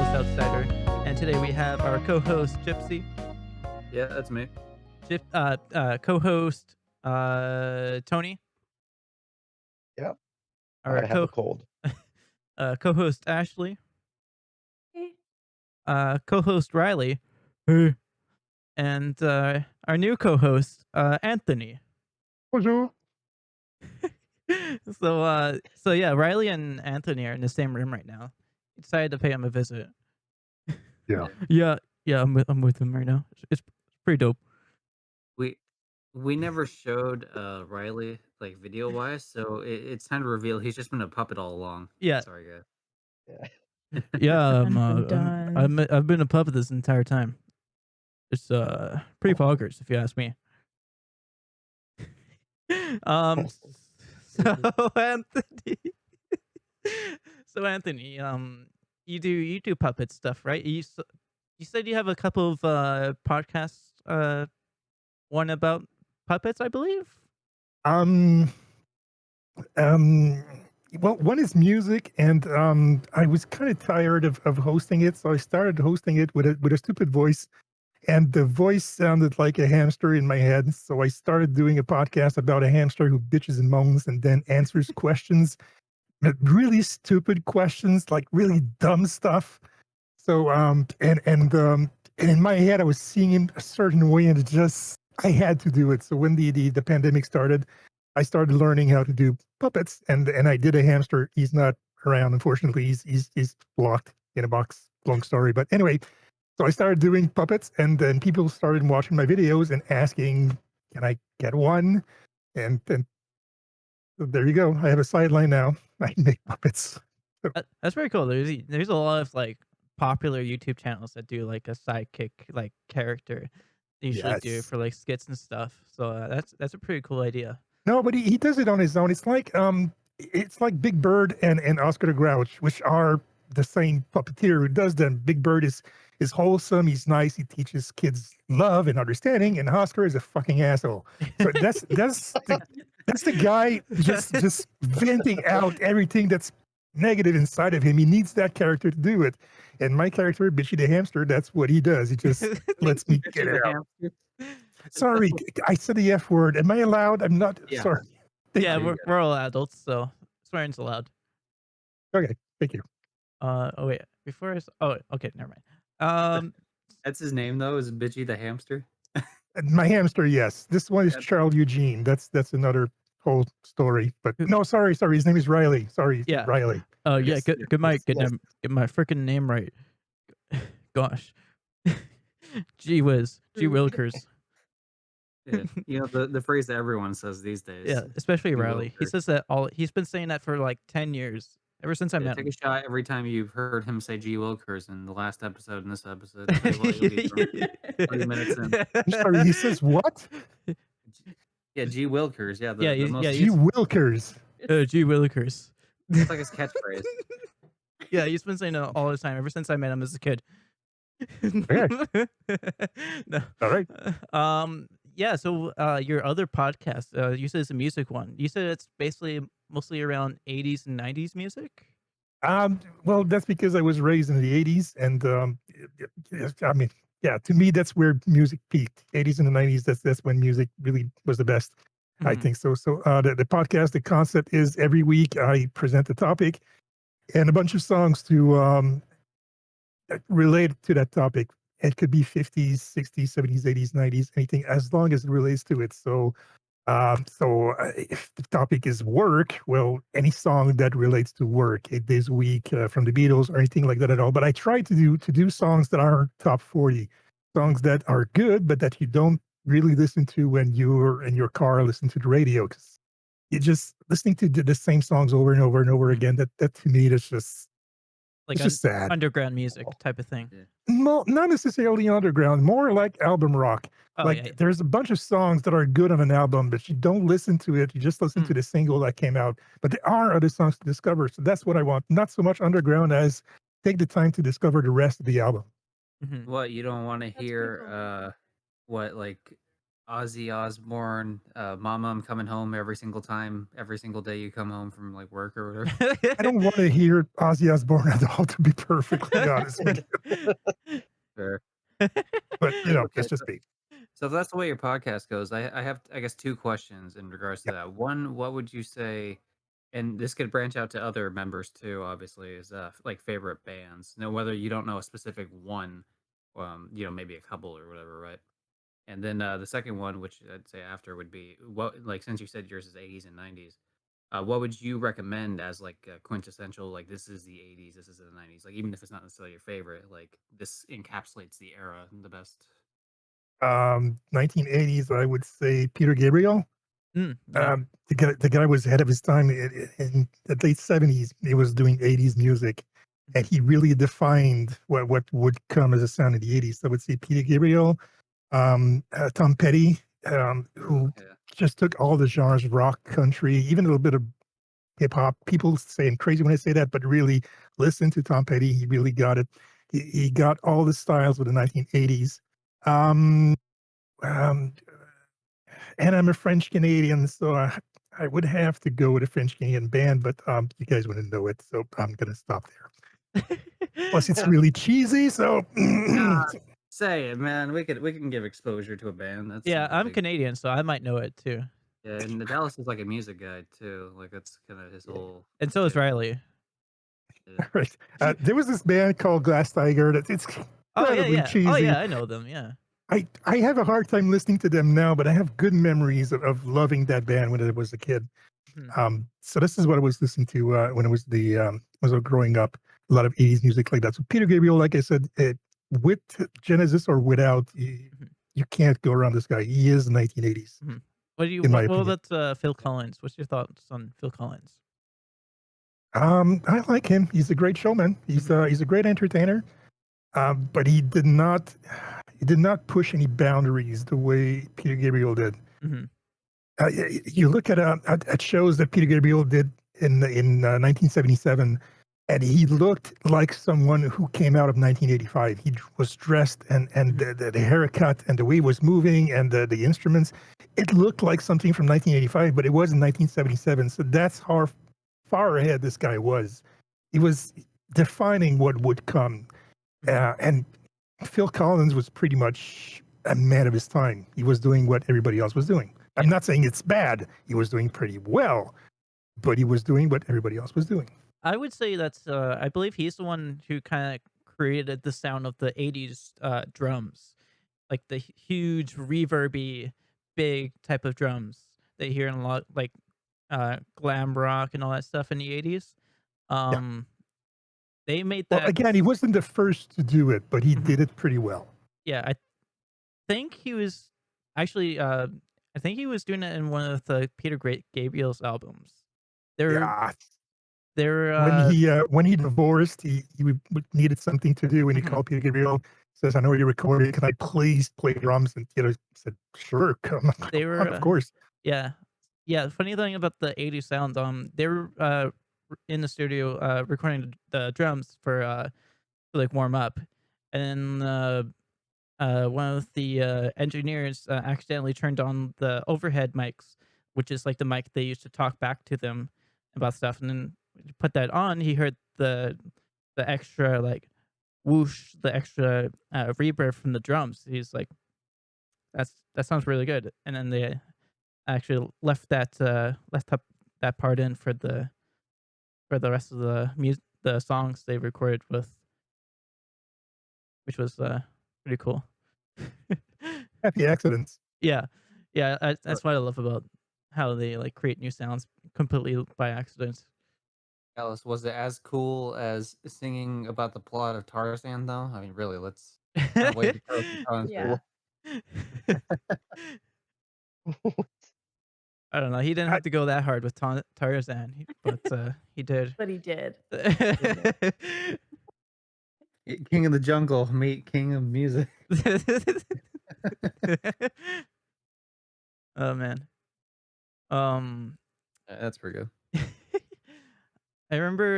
host Outsider, and today we have our co-host Gypsy, Yeah, that's me. Co-host Tony, Yep, our I have a cold. co-host Ashley, Hey. co-host Riley, hey, and our new co-host Anthony. Bonjour. So yeah, Riley and Anthony are in the same room right now. We decided to pay him a visit. Yeah. Yeah, I'm with him right now. It's pretty dope. We never showed Riley like video wise, so it's time to reveal he's just been a puppet all along. Yeah. Sorry guys. Yeah. Yeah, I've been a puppet this entire time. It's pretty bonkers if you ask me. So Anthony, you do puppet stuff, right? You said you have a couple of podcasts. One about puppets, I believe. Well, one is music, and I was kind of tired of hosting it, so I started hosting it with a stupid voice, and the voice sounded like a hamster in my head. So I started doing a podcast about a hamster who bitches and moans and then answers questions, really stupid questions, like really dumb stuff. So and in my head, I was seeing him a certain way, and I had to do it. So when the pandemic started, I started learning how to do puppets, and I did a hamster. He's not around, unfortunately. He's locked in a box. Long story, but anyway. So I started doing puppets, and then people started watching my videos and asking, "Can I get one?" And then so there you go. I have a sideline now. I make puppets. That's very cool. There's a lot of like popular YouTube channels that do like a sidekick like character. They usually do Yes. for like skits and stuff. So that's a pretty cool idea. No, but he does it on his own. It's like Big Bird and Oscar the Grouch, which are the same puppeteer who does them. Big Bird is wholesome. He's nice. He teaches kids love and understanding. And Oscar is a fucking asshole. So that's the guy just venting out everything that's negative inside of him. He needs that character to do it. And my character, Bitchy the Hamster, that's what he does. He just lets me get it out. Sorry, I said the F word. Am I allowed? I'm not. Yeah. Sorry. Yeah, we're all adults, so swearing's allowed. Okay, thank you. Oh wait, okay, never mind. That's his name though, is Bitchy the hamster. My hamster, yes. This one is Yep. Charles Eugene. That's another whole story. But no, sorry. His name is Riley. Sorry, Yeah. Riley. Oh yeah, Yes, get my yes, get, yes. get my freaking name right. Gosh, gee whiz, gee wilkers. Yeah. You know the phrase that everyone says these days. Yeah, especially Gee Riley. He wilkers. says that all. He's been saying that for like 10 years, ever since I Yeah, met take him. a shot every time you've heard him say G Wilkers in the last episode and this episode. Tell you what, you'll be drunk 20 minutes in. I'm sorry, he says what? Yeah, G Wilkers. Yeah, the, Yeah, the most. G. Wilkers. Gee wilkers. It's like his catchphrase. Yeah, he's been saying it all the time ever since I met him as a kid. No. All right. Yeah. So, your other podcast, you said it's a music one. You said it's basically mostly around 80s and 90s music. Well, that's because I was raised in the 80s, and I mean, yeah, to me, that's where music peaked. 80s and the 90s. That's when music really was the best. I Mhm. think so. So the podcast, the concept is every week I present a topic and a bunch of songs to relate to that topic. It could be 50s, 60s, 70s, 80s, 90s, anything as long as it relates to it. So if the topic is work, well, any song that relates to work, this week from the Beatles or anything like that at all. But I try to do songs that are top 40, songs that are good, but that you don't really listen to when you're in your car, listen to the radio, because you're just listening to the same songs over and over and over again. That to me, that's just Like it's just sad. underground music type of thing. No, not necessarily underground, more like album rock. Oh, Like yeah. there's a bunch of songs that are good on an album, but you don't listen to it. You just listen to the single that came out. But there are other songs to discover. So that's what I want. Not so much underground as take the time to discover the rest of the album. Mhm. What, you don't want to pretty hear cool. what like Ozzy Osbourne, "Mama, I'm coming home every single day you come home from like work or whatever." I don't want to hear Ozzy Osbourne at all, to be perfectly honest with you. Sure. But Okay, that's just me. so if that's the way your podcast goes, I have I guess two questions in regards to Yeah. that. One, what would you say, and this could branch out to other members too, obviously, is like favorite bands. Now, whether you don't know a specific one, maybe a couple or whatever, right? And then the second one, which I'd say after, would be what, like, since you said yours is 80s and 90s, what would you recommend as like quintessential, like this is the 80s, this is the 90s, like even if it's not necessarily your favorite, like this encapsulates the era the best. 1980s, I would say Peter Gabriel. Yeah. The guy was ahead of his time. In the late 70s, he was doing 80s music, and he really defined what would come as a sound in the 80s. So I would say Peter Gabriel, Tom Petty, Ooh, who yeah. just took all the genres, rock, country, even a little bit of hip hop. People say I'm crazy when I say that, but really listen to Tom Petty. He really got it. He got all the styles of the 1980s. Um, um, and I'm a French Canadian, so I would have to go with a French Canadian band, but you guys wouldn't know it, so I'm gonna stop there. Plus, it's really cheesy, so Nah, say it, man. We can give exposure to a band. That's Yeah, not a I'm big. Canadian, so I might know it too. Yeah, and Dallas is like a music guy too. Like that's kind of his whole And so is shtick. Riley. Yeah. right. There was this band called Glass Tiger that it's Oh yeah, incredibly yeah. Oh cheesy. yeah, I know them. Yeah. I have a hard time listening to them now, but I have good memories of loving that band when I was a kid. Mhm. So this is what I was listening to when I was growing up. A lot of 80s music like that. So Peter Gabriel, like I said, with Genesis or without, Mhm. you can't go around this guy. He is 1980s, Mhm. What do you in my what opinion. about Phil Collins? What's your thoughts on Phil Collins? I like him. He's a great showman. Mhm. He's a great entertainer. But he did not push any boundaries the way Peter Gabriel did. Mhm. You look at shows that Peter Gabriel did in 1977, and he looked like someone who came out of 1985. He was dressed and Mhm. the haircut and the way he was moving and the instruments. It looked like something from 1985, but it was in 1977. So that's how far ahead this guy was. He was defining what would come, Mhm. and Phil Collins was pretty much a man of his time. He was doing what everybody else was doing. I'm Yeah. not saying it's bad. He was doing pretty well, but he was doing what everybody else was doing. I would say that's I believe he's the one who kind of created the sound of the 80s drums. Like the huge reverby big type of drums that you hear in a lot like glam rock and all that stuff in the 80s. Yeah. Um they made Well, that. again, he wasn't the first to do it, but he Mhm. did it pretty well. Yeah, I think he was actually I think he was doing it in one of the Gabriel's albums. They're Yeah. they're When he divorced, needed something to do, and he mhm. called Peter Gabriel. Says, "I know you're recording. Can I please play drums?" And said, "Sure, They come on, were of course." yeah. Yeah, funny thing about the 80s sound, they were in the studio recording the drums to like warm up. And then one of the engineers accidentally turned on the overhead mics, which is like the mic they used to talk back to them about stuff. And then when you put that on, he heard the extra like whoosh, the extra reverb from the drums. He's like, that sounds really good. And then they actually left up that part in for the rest of the songs they recorded with, which was pretty cool. Happy accidents. Yeah, yeah, Uh, that's what I love about how they like create new sounds completely by accident. Alice, was it as cool as singing about the plot of Tarzan, though? I mean, really, let's kind of weigh the pros and cons Yeah. here. I don't know. He didn't I, have to go that hard with Tarzan, but he did. But he did. King of the Jungle meet King of Music. Oh man. Um, That's pretty good. I remember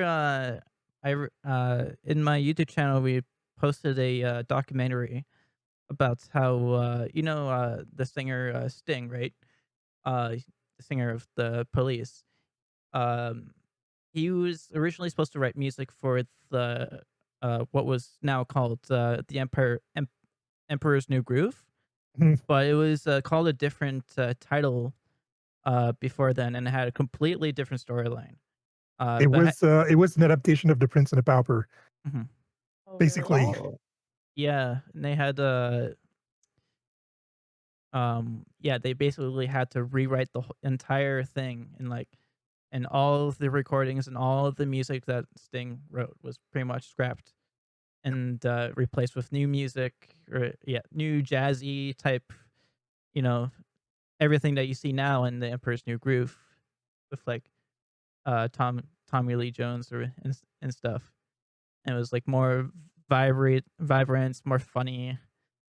in my YouTube channel we posted a documentary about how the singer Sting, right? The singer of the Police. Um, he was originally supposed to write music for the what was now called the Emperor's New Groove, Mhm. but it was called a different title before then, and it had a completely different storyline. It But was it was an adaptation of The Prince and the Pauper, mhm. Oh, really? basically. Oh, Yeah, and they had yeah, they basically had to rewrite the entire thing, and and all of the recordings and all of the music that Sting wrote was pretty much scrapped and replaced with new music, or yeah, new jazzy type, you know, everything that you see now in the Emperor's New Groove with Tommy Lee Jones and stuff. And it was like more vibrant, more funny.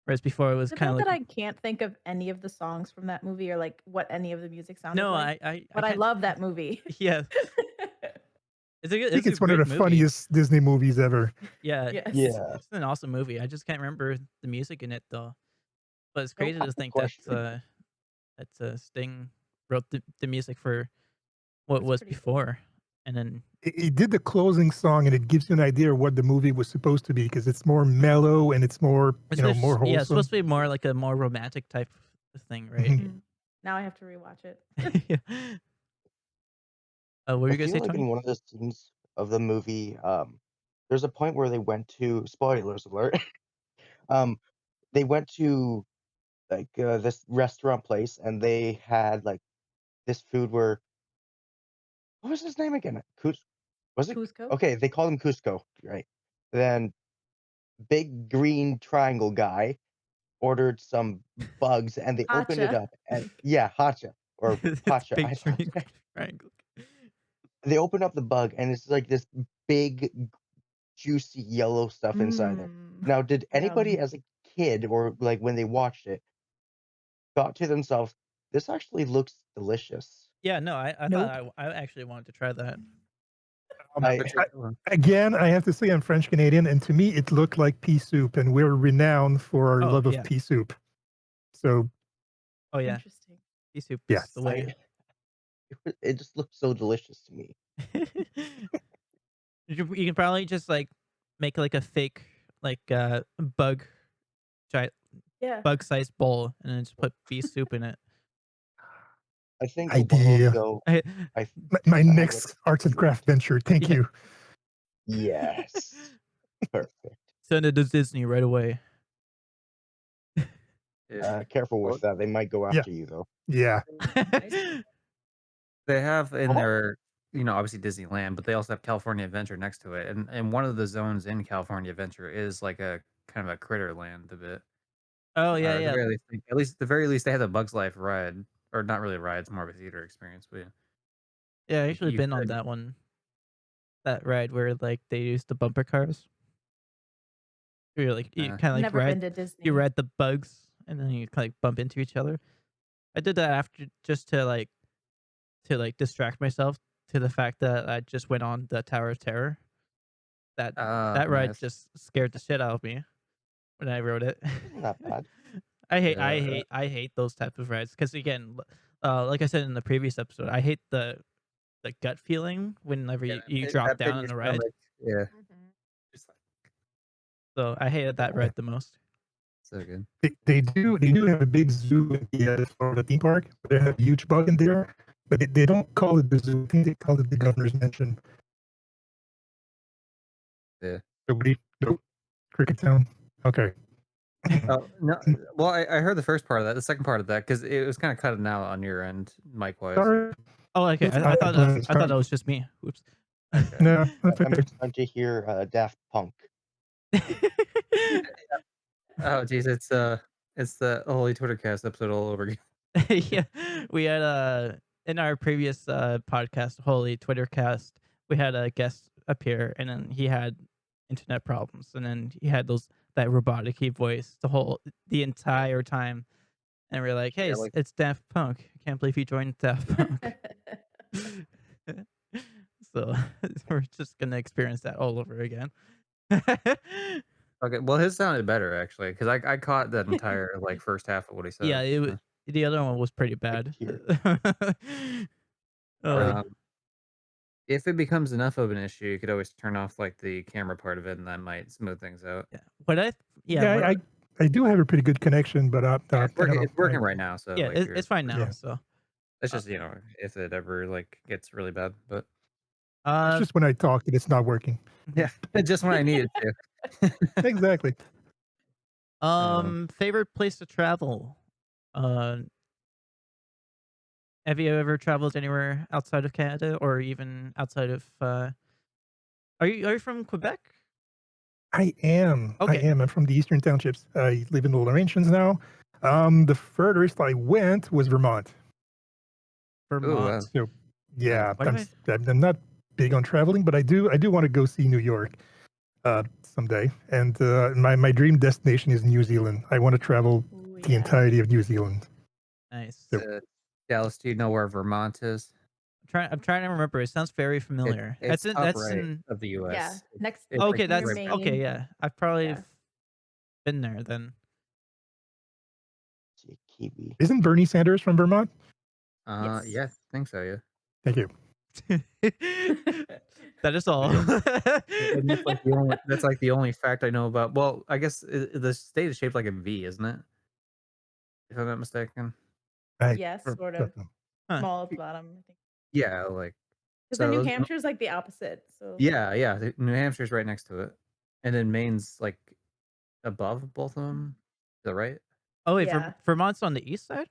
Whereas before it Is was it kind of bad like that I can't think of any of the songs from that movie or like what any of the music sounded no, like? I But I can't. love that movie. Yeah, I think it's a it's one of great the movie. funniest Disney movies ever. Yeah, Yes. yeah. it's an awesome movie. I just can't remember the music in it though. But it's Nope. crazy I to have a think that question. Sting wrote the music for what That's was pretty cool. before, and then He did the closing song, and it gives you an idea of what the movie was supposed to be because it's more mellow and it's more, more yeah, it's wholesome. supposed to be more like a more romantic type of thing, right? Mhm. Mm. Now I have to rewatch it. Yeah. What were I you gonna feel say, like Tony? in one of the scenes of the movie, there's a point where they went to spoilers alert. um, they went to like this restaurant place, and they had like this food where what was his name again? Was it? Cusco? Okay, they called him Cusco, right? Then big green triangle guy ordered some bugs, and they opened it Hacha. up, and yeah, hacha or It's pacha. big drink triangle. They open up the bug, and it's like this big, juicy yellow stuff inside there. Mmm. Now, did anybody Yum. as a kid or like when they watched it thought to themselves, "This actually looks delicious"? Yeah, no, I thought Nope. I actually wanted to try that. Um, I Which I, one? again, I have to say I'm French Canadian, and to me, it looked like pea soup, and we're renowned for our Oh love of yeah, pea soup. So, oh yeah, Interesting. pea soup is the yes. way. it just looked so delicious to me. You can probably just like make like a fake like bug giant Yeah. bug sized bowl and then just put pea soup in it. I think a while Idea. ago, I My I read next arts and craft venture. Thank Yeah, you. yes, perfect. send it to Disney right away. Yeah. Careful Well, with that; they might go Yeah. after you though. Yeah. Nice. they have in Oh, their, obviously Disneyland, but they also have California Adventure next to it, and one of the zones in California Adventure is like a kind of a critter land a bit, Oh yeah, or yeah, at least at the very least they have the Bugs Life ride, or not really a ride, it's more of a theater experience, but yeah, yeah. I you, actually you been on could, that one, that ride where like they use the bumper cars. Where you like you uh, kind of I've like never been to Disney. ride the bugs and then you like bump into each other. I did that after just to like distract myself to the fact that I just went on the Tower of Terror. That that ride nice. just scared the shit out of me when I rode it. isn't that bad? Yeah, I hate those type of rides because again, like I said in the previous episode, I hate the gut feeling whenever yeah, you drop that pit down in on your the ride. stomach, yeah, Mhm. just like So I hated that Yeah. ride the most. so good. They do have a big zoo at the Florida theme park. They have a huge bug in there, but they don't call it the zoo. I think they call it the governor's mansion. Yeah. So what do you, nope. Cricket Town. Okay. Oh no, well, I heard the first part of that, the second part of that, because it was kind of cutting out on your end, mic wise. Sorry. Oh, okay. It's I thought fine. that was just me. Oops. Okay. No, that's I'm okay. starting to hear Daft Punk. Oh, geez, it's the Holy Twitter cast episode all over again. Yeah, we had in our previous podcast, Holy Twitter cast, we had a guest appear, and then he had internet problems, and then he had that robotic voice the entire time, and we're like, hey, Yeah, like it's Daft Punk. I can't believe you joined Daft Punk. So we're just gonna experience that all over again. Okay, well, his sounded better actually, because I caught that entire, like, first half of what he Yeah, said, so, the other one was pretty bad. Puppeteer. Oh, um, if it becomes enough of an issue, you could always turn off, like, the camera part of it, and that might smooth things out. yeah. What I yeah, Yeah, what I do have a pretty good connection, but Yeah, I don't know. it's working right now, so, yeah, like, it's fine now, Yeah, so, it's uh just, if it ever, like, gets really bad, but it's uh, just when I talk that it's not working. yeah, just when I need it to. Exactly. favorite place to travel? Uh, have you ever traveled anywhere outside of Canada or even outside of, are you from Quebec? I am. I Okay, am. I'm from the Eastern Townships. I live in the Laurentians now. The furthest I went was Vermont. Ooh, wow, Vermont. So, nice. yeah, Why do I I'm not big on traveling, but I do want to go see New York someday. And my dream destination is New Zealand. I want to travel Ooh, the yeah. entirety of New Zealand. Nice. So, Dallas, do you know where Vermont is? I'm trying to remember, it sounds very familiar. It's top That's right in of the Yeah. US. Next It's, like, okay, near right that's by okay, Maine. yeah. I've probably Yeah. been there then. See a kiwi. isn't Bernie Sanders from Vermont? Yes. Yeah, I think so, yeah. Thank you. That is all. Yeah. And that's, like, the only fact I know about, well, I guess the state is shaped like a V, isn't it? If I'm not mistaken. I Yes, don't sort of. know. Huh. Small at the bottom, I think. Yeah, like, Because then so New those Hampshire's like the opposite. So yeah, New Hampshire's right next to it, and then Maine's, like, above both of them. Is that right? Oh, wait, yeah. Vermont's on the east side?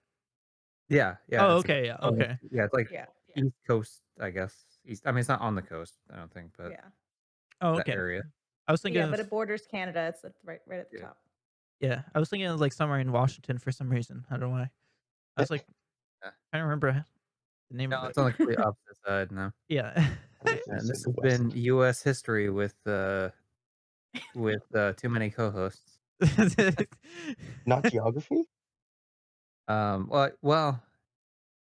Yeah, Oh, it's, like, okay, yeah, oh, okay. yeah, it's, like, Yeah. Yeah. East Coast, I guess. East, I mean, it's not on the coast, I don't think, but Yeah. Oh, that okay. area. I was thinking Yeah, of but it borders Canada. It's right at the Yeah. top. yeah, I was thinking of, like, somewhere in Washington for some reason, I don't know why. I was, like, Yeah. trying to remember the name of No, it. it's on the complete opposite side now. Yeah. And Obviously this the has West. been US history with too many co-hosts. Not geography? Well,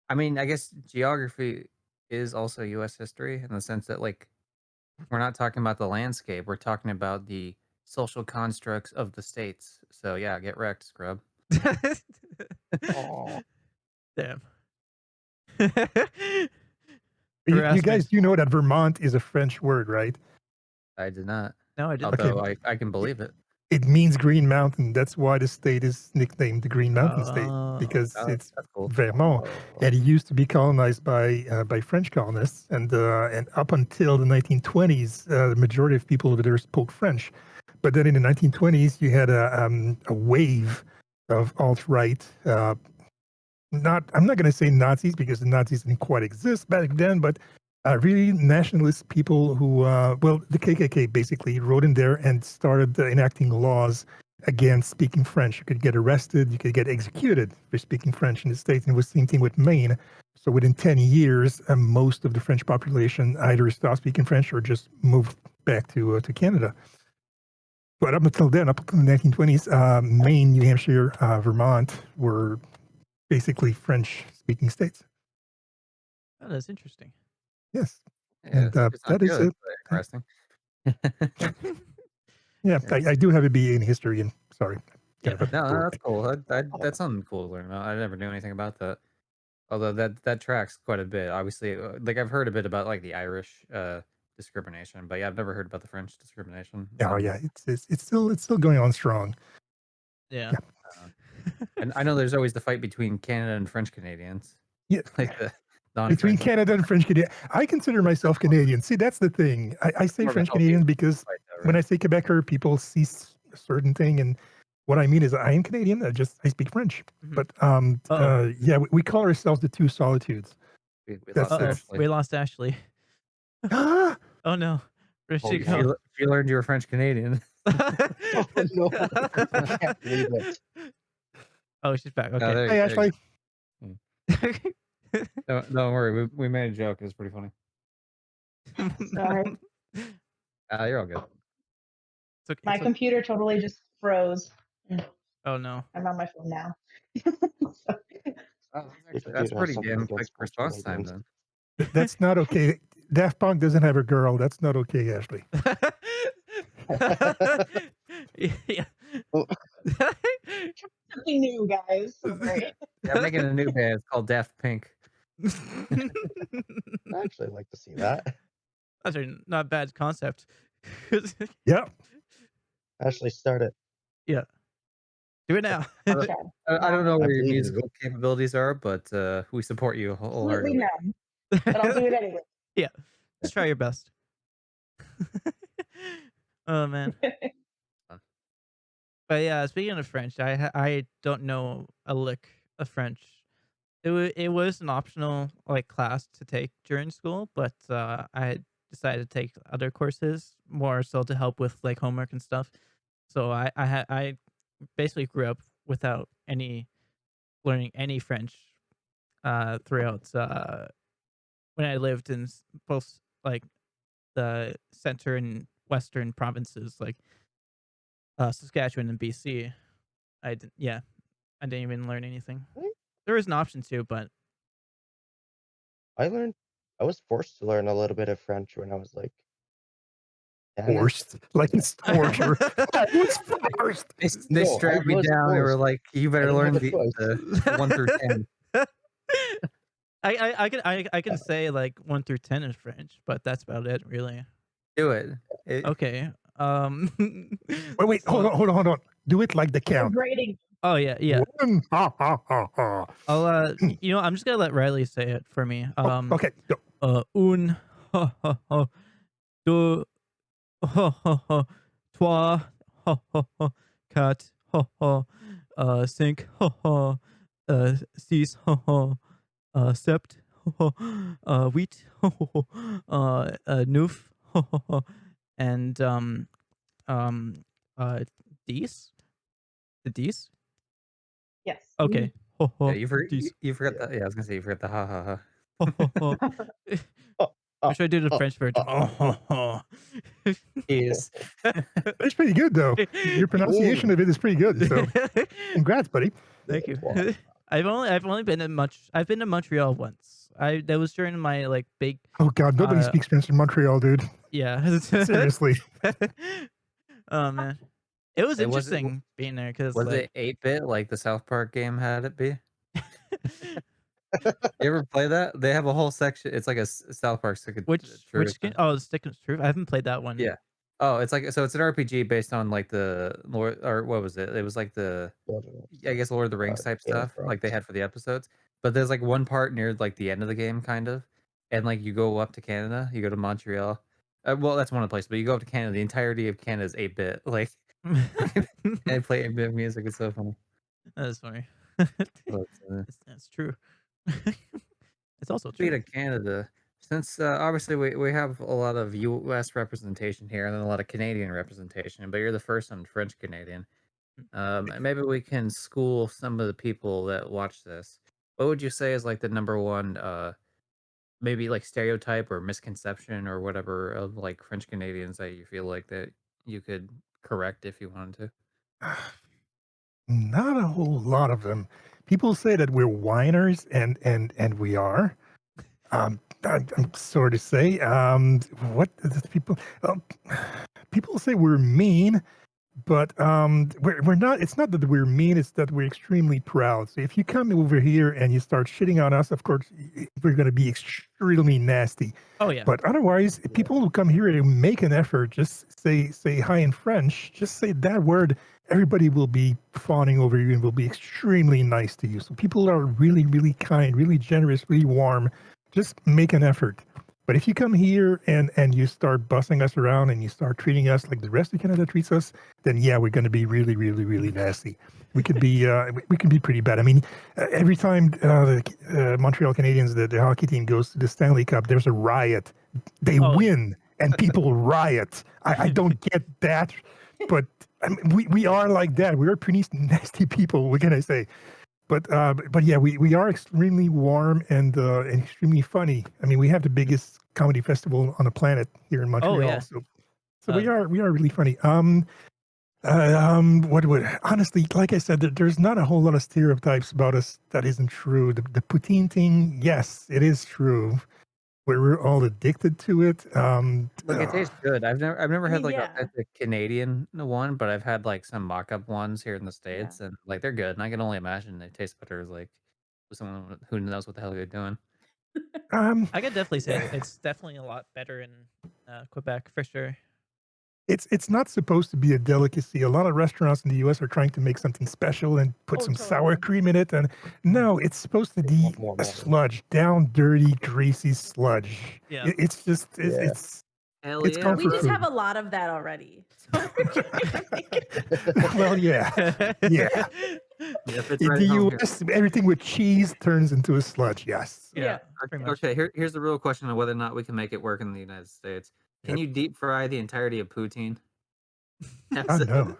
I mean, I guess geography is also US history in the sense that, like, we're not talking about the landscape, we're talking about the social constructs of the states. So yeah, get wrecked, scrub. Oh, Damn. You Harassment. guys do know that Vermont is a French word, right? I did not. No, I didn't. Okay. Although I can believe it. It means Green Mountain. That's why the state is nicknamed the Green Mountain State, Oh. because Oh, it's that's cool. Vermont, and it used to be colonized by French colonists, and up until the 1920s, the majority of people over there spoke French. But then in the 1920s, you had a wave of alt-right. I'm not going to say Nazis because the Nazis didn't quite exist back then, but really nationalist people who, the KKK basically wrote in there and started enacting laws against speaking French. You could get arrested, you could get executed for speaking French in the States. And it was the same thing with Maine. So within 10 years, most of the French population either stopped speaking French or just moved back to Canada. But up until then, up until the 1920s, Maine, New Hampshire, Vermont were basically French-speaking states. Oh, that's interesting. Yes, Yeah, and it's not that is good, it. but interesting. Yeah, Yeah. I do have a BA in history, and sorry. Yeah. No, that's cool. That's something cool to learn about. I never knew anything about that. Although that tracks quite a bit. Obviously, like, I've heard a bit about, like, the Irish discrimination, but yeah, I've never heard about the French discrimination. Oh yeah, it's still going on strong. Yeah. Uh, and I know there's always the fight between Canada and French Canadians, Yeah, like the between non-French. Canada and French Canadian, I consider myself Canadian. See, that's the thing. I say More of a French healthy Canadian because fight, though, when I right? say Quebecer, people see a certain thing, and what I mean is I am Canadian. I speak French, Mhm. but Uh-oh. yeah, we call ourselves the Two Solitudes. We That's lost Uh-oh. Ashley. We lost Ashley. Ah, Oh, no. Where'd she Oh, If go? you learned you were French Canadian. oh no, I can't believe it. Oh, she's back. Oh, Okay. hey there you Ashley. go. Don't worry, we made a joke. It was pretty funny. Sorry. You're all good. It's okay. My computer totally just froze. Oh, no. I'm on my phone now. Oh, Your that's computer has pretty something damn quick against French response time Canadians. then. That's not okay. Daft Punk doesn't have a girl. That's not okay, Ashley. making a new band. It's called Daft Pink. I actually like to see that. That's a not bad concept. Yeah. Actually, start it. Yeah, do it now. I don't, Okay. I don't know I where your believe in you. musical capabilities are, but we support you Absolutely wholeheartedly. none, but I'll do it anyway. Yeah, just try your best. Oh man, but yeah, speaking of French, I don't know a lick of French. It was an optional like class to take during school, but I had decided to take other courses more so to help with like homework and stuff. So I basically grew up without any learning any French throughout when I lived in both like the center and western provinces like Saskatchewan and BC. Yeah, I didn't even learn anything. I think There was an option to, but I learned. I was forced to learn a little bit of French when I was like 10. Forced. Like it's torture. I was forced. They No, I strapped me was down. They were forced. like, "You I better didn't have learn a choice. the 1 through 10." I can say like 1 through 10 in French, but that's about it really. Do it. Okay. Wait, hold so on, hold on, hold on. Do it like the We're count. grading. oh yeah. One, ha, ha, ha, ha. I'm just gonna let Riley say it for me. Okay, go. Un, ha ha ha, deux, ha ha ha, trois, ha ha ha, quatre, ha ha, cinq, ha ha, six, ha ha, sept, ha ha, huit, ha ha, neuf, ha ha ha, and um, uh, dix, the dix. Yes. Okay. Ho Yeah, ho, dix. you forgot Yeah. the I was gonna say you forgot the ha ha ha. Ho ho ho. Oh, Or oh, should I do the oh, French version? oh, Oh, ho, ho. Is That's pretty good, though. Your pronunciation of it is pretty good. So, congrats, buddy. Thank you. Wow. I've only been in I've been to Montreal once. That was during my like big Oh God, nobody uh speaks French in Montreal, dude. yeah. Seriously. Oh man, it was it was it interesting being there because was like it 8-bit like the South Park game had it be? You ever play that? They have a whole section. It's like a South Park Stick of which Truth. skin? Oh, the Stick of Truth. I haven't played that one. Yeah. Oh, it's like so it's an RPG based on like the Lord or what was it? It was like the Lord of the I Rings, guess Lord of the Rings type Game of stuff like they Thrones. had for the episodes. But there's like one part near like the end of the game kind of, and like you go up to Canada, you go to Montreal. Well, that's one of the places, but you go up to Canada. The entirety of Canada is 8-bit. Like and play 8-bit music. It's so funny. That's funny. But, That's true. It's also speaking true. of Canada, since obviously we have a lot of U.S. representation here and then a lot of Canadian representation, but you're the first on French Canadian. Maybe we can school some of the people that watch this. What would you say is like the number one, maybe like stereotype or misconception or whatever of like French Canadians that you feel like that you could correct if you wanted to? Not a whole lot of them. People say that we're whiners, and we are. I'm sorry to say. What does people? People say we're mean, but we're not. It's not that we're mean. It's that we're extremely proud. So if you come over here and you start shitting on us, of course we're going to be extremely nasty. Oh yeah. But otherwise, people who come here to make an effort, just say hi in French. Just say that word. Everybody will be fawning over you and will be extremely nice to you. So people are really, really kind, really generous, really warm. Just make an effort. But if you come here and you start bussing us around and you start treating us like the rest of Canada treats us, then yeah, we're going to be really, really, really nasty. We could be we can be pretty bad. I mean, every time the Montreal Canadiens, the hockey team goes to the Stanley Cup, there's a riot. They Oh, win and people riot. I don't get that, but I mean, we are like that. We are pretty nasty people. What can I say? But yeah, we are extremely warm and extremely funny. I mean, we have the biggest comedy festival on the planet here in Montreal. yeah. So Uh, we are really funny. What would honestly, like I said, there's not a whole lot of stereotypes about us that isn't true. The poutine thing, yes, it is true. We're all addicted to it. Look, it tastes good. I've never I had mean, like yeah. authentic Canadian one, but I've had like some mock-up ones here in the Yeah. States, and like they're good. And I can only imagine they taste better as like someone who knows what the hell you're doing. I could definitely say it's definitely a lot better in Quebec for sure. It's not supposed to be a delicacy. A lot of restaurants in the US are trying to make something special and put Oh, some sour totally. cream in it, and no, it's supposed to They be want more a money. sludge, down, dirty, greasy sludge. Yeah. It's just Yeah. Hell it's yeah, comfort We just food. have a lot of that already. So we're gonna make it. Well, yeah. Yeah. Yeah, if it's In right the at home here. US, everything with cheese turns into a sludge, yes. Yeah, Yeah. pretty much. Okay, here's the real question of whether or not we can make it work in the United States. Can you deep fry the entirety of poutine? Oh, no.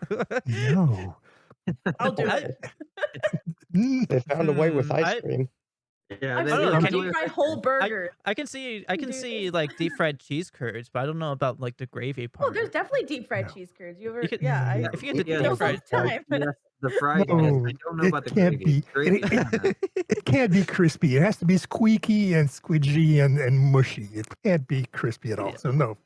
No. I'll do I- it. Mm, They found a way with ice I- cream. Yeah, I've they I don't seen know, them can deep you- fry whole burgers. I can see do this. like deep fried cheese curds, but I don't know about like the gravy Oh, part. there's definitely deep fried No. cheese curds. You ever? You could- Yeah, I if you get yeah, the do deep fried, all the time. yes, the fried. No, yes, I don't know it about the can't gravy. be. Gravy, It can't be crispy. It has to be squeaky and squidgy and mushy. It can't be crispy at all. Yeah. So no,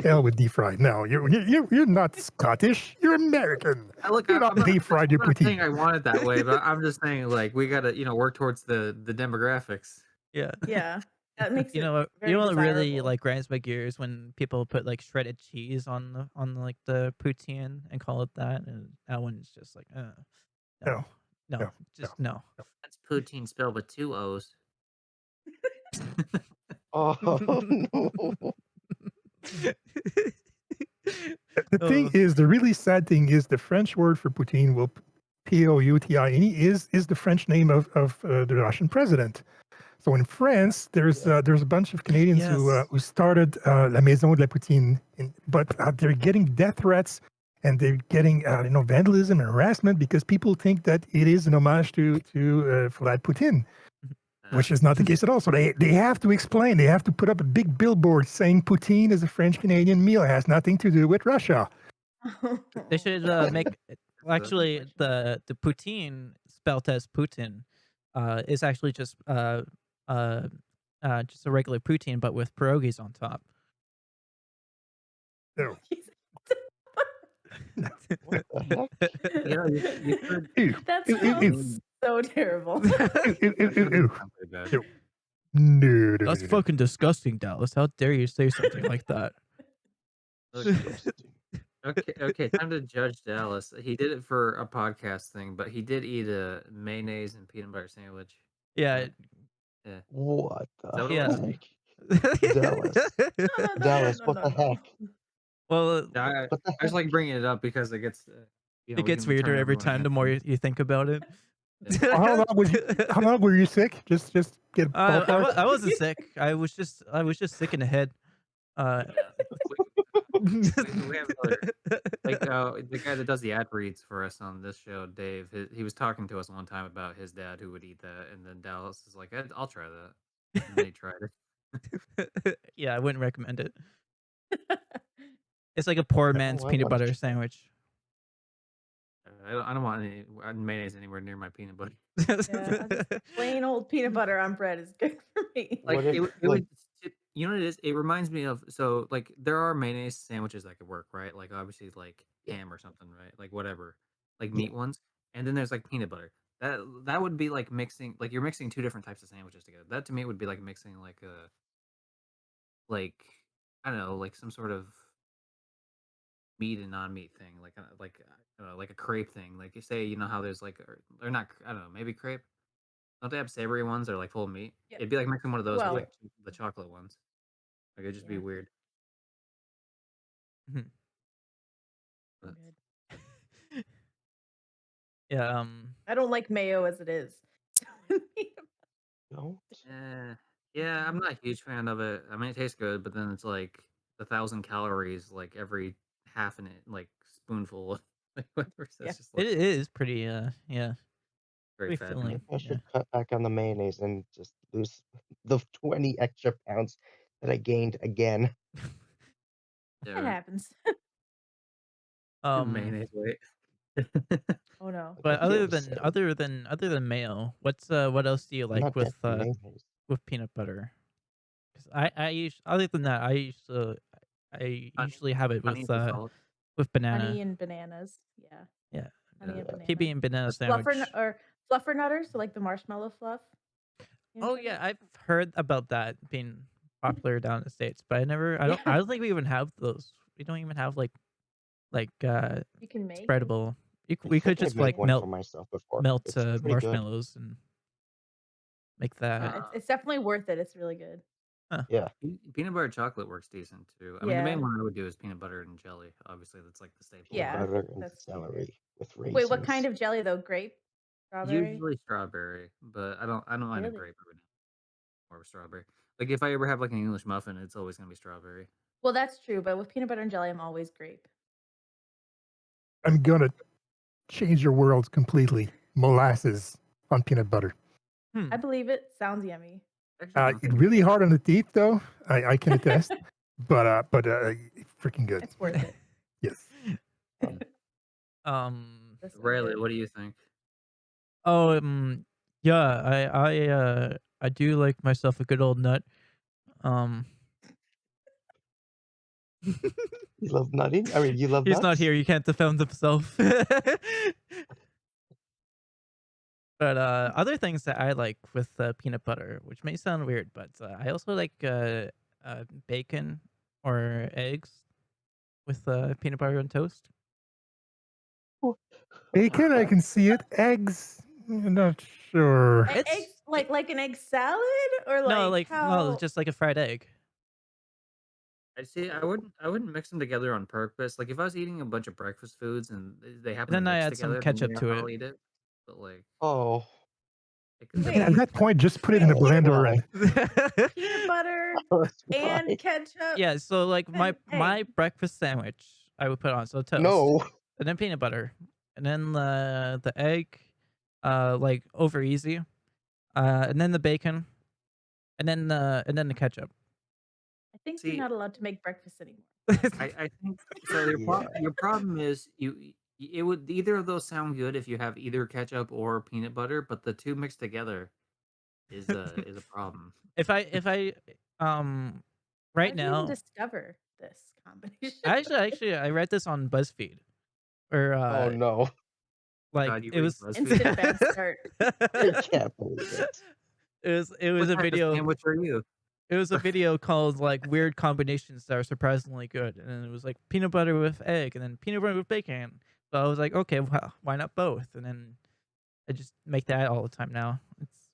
hell with deep fried. No, you're not Scottish. You're American. Look, You're not deep fried your I'm not saying poutine. I want it that way, but I'm just saying like we gotta work towards the demographics. yeah. Yeah, that makes You it know, very you know what really desirable. like grinds my gears when people put like shredded cheese on like the poutine and call it that, and that one's just like, No, no, no, just no. That's poutine spelled with 2 O's. Oh no. The thing is, the really sad thing is the French word for poutine will P-O-U-T-I-N-E is the French name of the Russian president. So in France, there's a bunch of Canadians Yes. who started La Maison de la Poutine, but they're getting death threats and they're getting vandalism and harassment because people think that it is an homage to Vlad Putin, which is not the case at all. So they have to explain. They have to put up a big billboard saying poutine is a French Canadian meal. It has nothing to do with Russia. They should make actually the poutine spelled as Putin is actually just a regular poutine but with pierogies on top. No. What the heck? Yeah, you could. Ew, That ew, ew, ew, sounds so terrible. ew, ew, ew, ew, ew. Sounds pretty bad. Ew. No, That's no. fucking disgusting, Dallas. How dare you say something like that? Disgusting. Okay, time to judge Dallas. He did it for a podcast thing, but he did eat a mayonnaise and peanut butter sandwich. Yeah. Yeah. What the Yeah. heck? Dallas. No, Dallas, what the no. heck? Well, I What the just heck? like bringing it up because it gets. it gets weirder every time the more you think about it. How long were you sick? Just get a ballpark. I wasn't sick. I was just sick in the head. We have another, like the guy that does the ad reads for us on this show, Dave. He was talking to us one time about his dad who would eat that, and then Dallas is like, "I'll try that." And then he tried it. Yeah, I wouldn't recommend it. It's like a poor man's I peanut wanna butter try. sandwich. I don't want any mayonnaise anywhere near my peanut butter. Yeah, just plain old peanut butter on bread is good for me. Like What if, it would, you know what it is? It reminds me of like there are mayonnaise sandwiches that could work, right? Like obviously like ham or something, right? Like whatever, like meat ones. And then there's like peanut butter. That would be like mixing, like you're mixing two different types of sandwiches together. That to me would be like mixing like a like I don't know, like some sort of meat and non-meat thing, like I don't know, like a crepe thing. Like you say, you know how there's like or not, I don't know, maybe crepe. Don't they have savory ones or like full meat? Yeah. It'd be like mixing one of those Well- with like the chocolate ones. Like it'd just be Yeah. weird. Mhm. But- Good. Yeah. I don't like mayo as it is. don't? Yeah, I'm not a huge fan of it. I mean, it tastes good, but then it's like 1,000 calories, like every half an like spoonful, like whatever. So Yeah. it's just like It is pretty. Yeah. very pretty fat. filling. I should cut back on the mayonnaise and just lose the 20 extra pounds that I gained again. Yeah, It happens. mayonnaise weight. Oh no. But I feel other sick. than mayo, what else do you I'm like not with dead from mayonnaise. peanut butter? 'Cause other than that, I Honey- usually have it honey with and salt. banana. Honey and bananas. Yeah. Honey Yeah. and banana. PB and banana sandwich. Or fluffernutter, so like the marshmallow fluff. Peanut Oh butter? yeah, I've heard about that being popular down in the States, but I don't think we even have those. We don't even have like You can make it. spreadable. I We could think I've just made like one for myself before. melt It's pretty good. marshmallows and make that. Yeah, it's definitely worth it. It's really good. Yeah. Peanut butter chocolate works decent too. I mean, the main one I would do is peanut butter and jelly. Obviously, that's like the staple. Peanut Yeah, butter and that's celery with raisins. Wait, what kind of jelly though? Grape? Strawberry? Usually strawberry, but I don't mind a Really? grape every now or strawberry. Like if I ever have like an English muffin, it's always gonna be strawberry. Well, that's true, but with peanut butter and jelly, I'm always grape. I'm gonna change your world completely. Molasses on peanut butter. I believe it. Sounds yummy. Actually, Really hard on the teeth, though. I can attest. but freaking good. It's worth it. Yes. That's so Riley, good. what do you think? Oh, yeah, I do like myself a good old nut. You love nutting? I mean, you love He's nuts? not here. You can't defend himself. But other things that I like with peanut butter, which may sound weird, but I also like bacon or eggs with peanut butter and toast. Bacon, I can see it. Eggs, not sure. It's- Eggs, like an egg salad, or like no, like how? no, just like a fried egg. I see. I wouldn't mix them together on purpose. Like if I was eating a bunch of breakfast foods and they happen Then to I mix add some together, ketchup then to I'll it. eat it. But like, Oh. it could Wait. At that point, just put it in a blender and Peanut butter That's and why. ketchup. Yeah, so like my egg. breakfast sandwich, I would put on toast. No. And then peanut butter, and then the egg, like over easy, and then the bacon, and then the ketchup. I think See- you're not allowed to make breakfast anymore. I think so. Your problem is it would either of those sound good if you have either ketchup or peanut butter, but the two mixed together is a problem. if I right How'd you even now, discover this combination? actually I read this on BuzzFeed, or Oh no. like God, you it read was BuzzFeed? Instant bad start. I can't believe it. it was What a type of video. sandwich are you? It was a video called like weird combinations that are surprisingly good, and it was like peanut butter with egg, and then peanut butter with bacon. So I was like, okay, well, why not both? And then I just make that all the time now. It's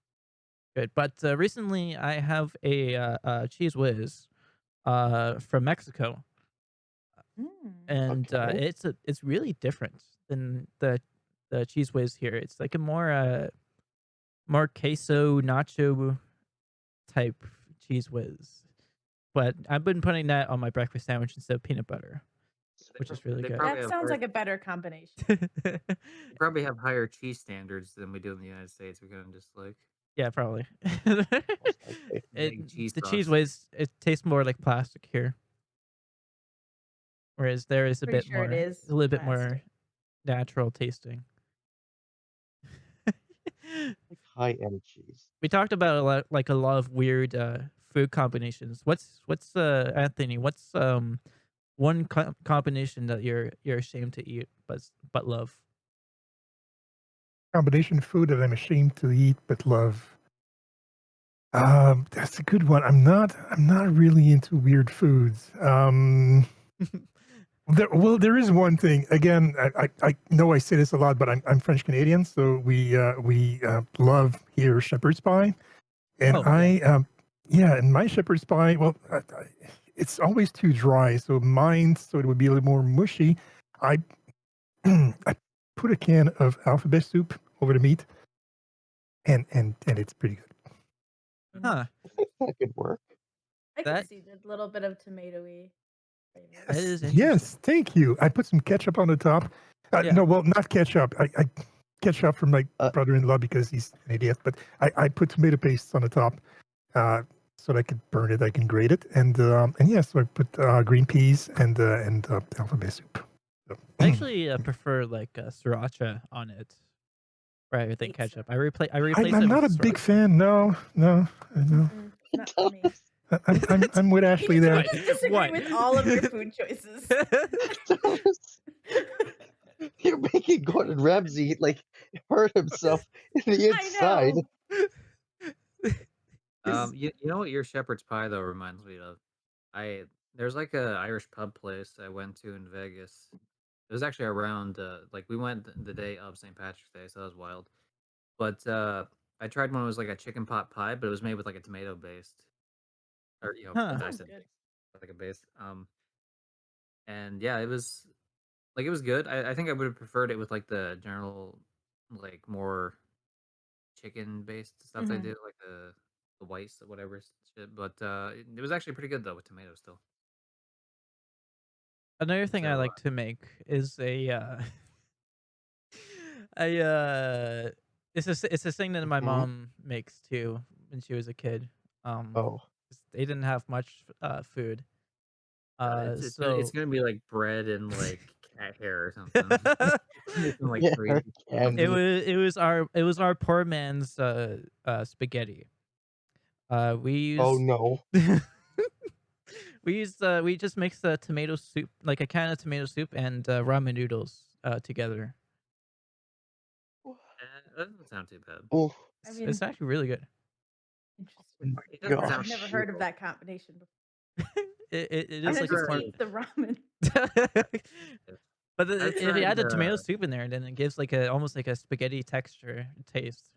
good. But recently, I have a cheese whiz from Mexico, and Okay. it's really different than the cheese whiz here. It's like a more queso nacho type cheese whiz. But I've been putting that on my breakfast sandwich instead of peanut butter, which is really They good. probably That have sounds higher- like a better combination. they probably have higher cheese standards than we do in the United States. We kind of just like Yeah, probably. Most likely. big cheese The sauce. cheese whiz, it tastes more like plastic here, whereas there is a Pretty bit sure it more, is a little bit more plastic. natural tasting. Like high-end cheese. We talked about a lot of weird food combinations. What's Anthony? What's one combination that you're ashamed to eat but love? combination of food that I'm ashamed to eat but love. That's a good one. I'm not really into weird foods. There is one thing. Again, I know I say this a lot, but I'm French Canadian, so we love here shepherd's pie, and Oh, yeah. and my shepherd's pie. Well, it's always too dry, so mine, so it would be a little more mushy. I I put a can of alphabet soup over the meat, and it's pretty good. Huh. That could work. I That- can see the little bit of tomatoey. flavor. That is interesting. Yes, thank you. I put some ketchup on the top. Yeah. No, well, not ketchup. I ketchup from my brother-in-law because he's an idiot. But I put tomato paste on the top, so that I could burn it. I can grate it, and yeah, so I put green peas and alphabet soup. So, I actually prefer like sriracha on it rather than Hate ketchup. sriracha. I replace I'm it not a with big sriracha. fan. No. Not for me. I'm with Ashley You there. just disagree What? with all of your food choices. You're making Gordon Ramsay like hurt himself in the I inside. know. You know what your shepherd's pie though reminds me of? I There's like a Irish pub place I went to in Vegas. It was actually around like we went the day of St. Patrick's Day, so that was wild. But I tried one. It was like a chicken pot pie, but it was made with like a tomato based, or Huh. I Sounds said good. like a base. And yeah, it was good. I think I would have preferred it with like the general, like more chicken based stuff they Mhm. do, like the whites, whatever shit. But it was actually pretty good though with tomatoes still. Another thing I So like to make is a it's a thing that my Mhm. mom makes too when she was a kid. Um, Oh. they didn't have much food. it's So gonna be like bread and like cat hair or something. Something like Yeah, crazy. candy. it was our poor man's spaghetti. We Oh used no. we just mixed the tomato soup, like a can of tomato soup and ramen noodles together. That doesn't sound too bad. Oh I It's mean, actually really good. interesting. my It doesn't I've sound gosh. never too heard of that combination before. It I've is And then like a just smart. tried eat the ramen. But I've if you tried add the tomato soup in there, then it gives like a almost like a spaghetti texture taste.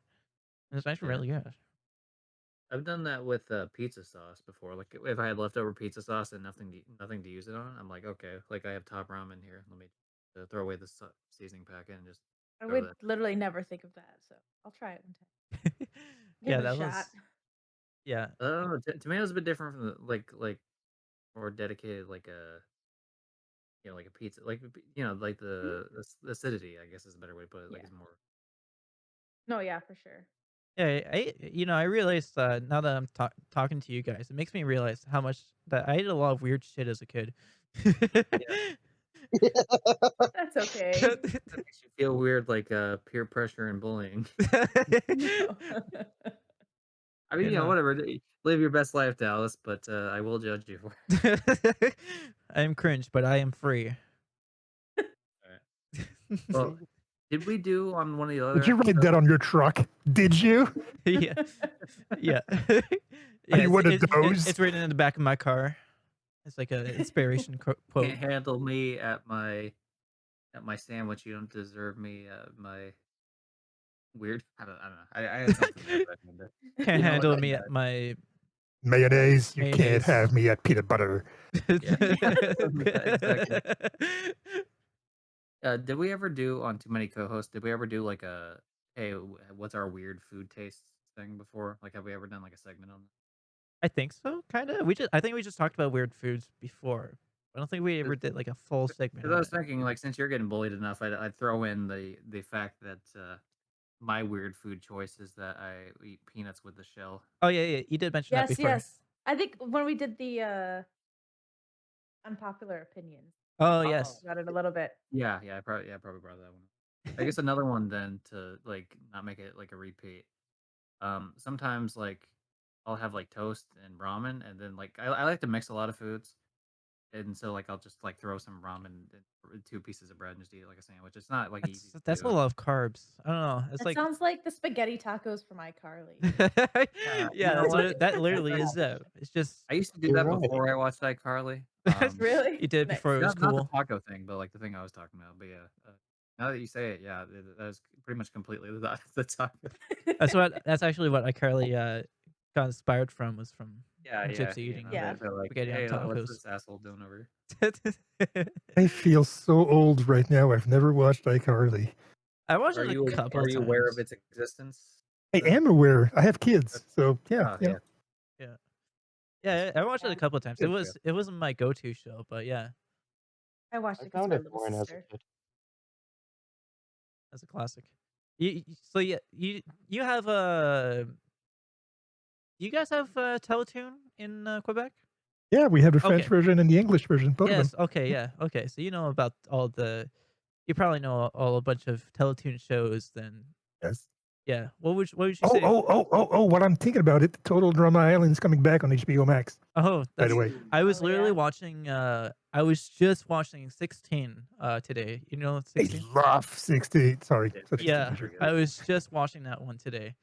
And it's actually yeah. really good. I've done that with pizza sauce before. Like if I had leftover pizza sauce and nothing to use it on, I'm like, okay, like I have top ramen here. Let me throw away the seasoning packet and just I go to would that. literally never think of that, so I'll try it one time. Give Yeah, it a that shot. was yeah. I don't know. Tomato's a bit different from the, like more dedicated, like a like a pizza, like like Mhm. the acidity. I guess is a better way to put it. Like Yeah. it's more. No, yeah, for sure. Yeah, I realized now that I'm talking to you guys, it makes me realize how much that I ate a lot of weird shit as a kid. Yeah, That's okay. that makes you feel weird, like peer pressure and bullying. No. I mean, You know. whatever. Live your best life, Dallas. But I will judge you for I am cringe, but I am free. it. Well, did we do on one of the Did other you write that episodes? on your truck? Did you? Yeah, yeah, Are yeah. you one of those? It's written in the back of my car. It's like a inspiration quote. Can't handle me at my sandwich. You don't deserve me at my weird. I don't know. I had something there, but I mean, Can't you know what handle I me meant. at my Mayonnaise, you can't mayonnaise. have me at peanut butter. Yeah, something like that, exactly. Did we ever do on Too Many Co-hosts? Did we ever do like a hey, what's our weird food tastes thing before? Like, have we ever done like a segment on I think so, kind of. I think we just talked about weird foods before. I don't think we ever that? did like a full segment Because I on was it. thinking, like, since you're getting bullied enough, I'd throw in the fact that my weird food choice is that I eat peanuts with the shell. Oh yeah, you did mention that Yes, before. yes. I think when we did the unpopular opinions, Oh we Oh, yes. talked about it a little bit. I probably brought that one up. I guess another one then to like not make it like a repeat. Sometimes like I'll have like toast and ramen, and then like I like to mix a lot of foods, and so like I'll just like throw some ramen and two pieces of bread and just eat it like a sandwich. It's not like easy to That's a do. lot of carbs. I don't know. It's It like sounds like the spaghetti tacos from iCarly. You yeah, know what? that literally is. It's just I used to do You're that right. before I watched iCarly. Really? you did before Nice. it was Not the cool. taco thing, but like the thing I was talking about. But yeah, now that you say it, yeah, that is pretty much completely the taco. That's actually what iCarly got inspired from, was from Yeah, yeah, Gypsy eating Yeah. they're like, spaghetti on hey, what's tacos. this asshole doing over I feel so old right now. I've never watched iCarly. I here? watched it a couple Are of you aware of times. its existence? I Then? am aware. I have kids, so yeah, Oh yeah. yeah, Yeah, that's yeah, I watched it a Yeah. couple of times. good show. It wasn't my go-to show, but yeah, I watched I it because found my it little boring as a sister. kid. that's a classic. So yeah, you have you guys have Teletoon in Quebec? Yeah, we have the French Okay. version and the English version, both of them. Yes. Okay. Yeah. Okay. So you know about all the. You probably know all a bunch of Teletoon shows. Then Yes. yeah. What would you Oh, say? oh, oh, oh, oh, what I'm thinking about it, Total Drama Island is coming back on HBO Max, Oh, by the that's. way. Ooh. I was Oh literally yeah. watching. I was just watching 16 today. You know I 16? love 16. Sorry, Yeah, such a 16 is Yeah, teenager. pretty I good. was just watching that one today,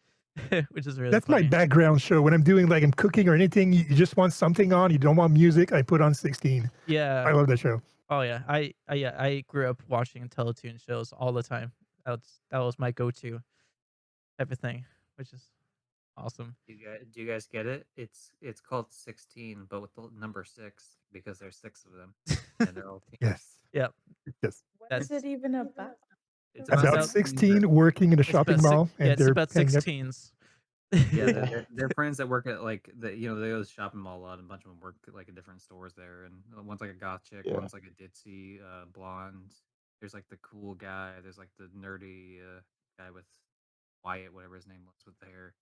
which is really That's my funny. background show when I'm doing like I'm cooking or anything. You just want something on. You don't want music. I put on 16. I Yeah. love that show. Oh yeah. I grew up watching Teletoon shows all the time. That was my go-to type of thing, which is awesome. Do you guys get it? It's called 16, but with the number 6 because there's 6 of them, and they're all teens. Yes. Yep. Yes. What is That's it even about? It's it's about About about 16 that 16 working in a it's about shopping six mall yeah, and it's they're about hanging up. 16s. yeah, Yeah. they're friends that work at like they go to the shopping mall a lot, and a bunch of them work at, like in different stores there, and one's like a goth chick, Yeah. one's like a ditzy blonde. There's like the cool guy. There's like the nerdy guy with Wyatt, whatever his name was, with the hair,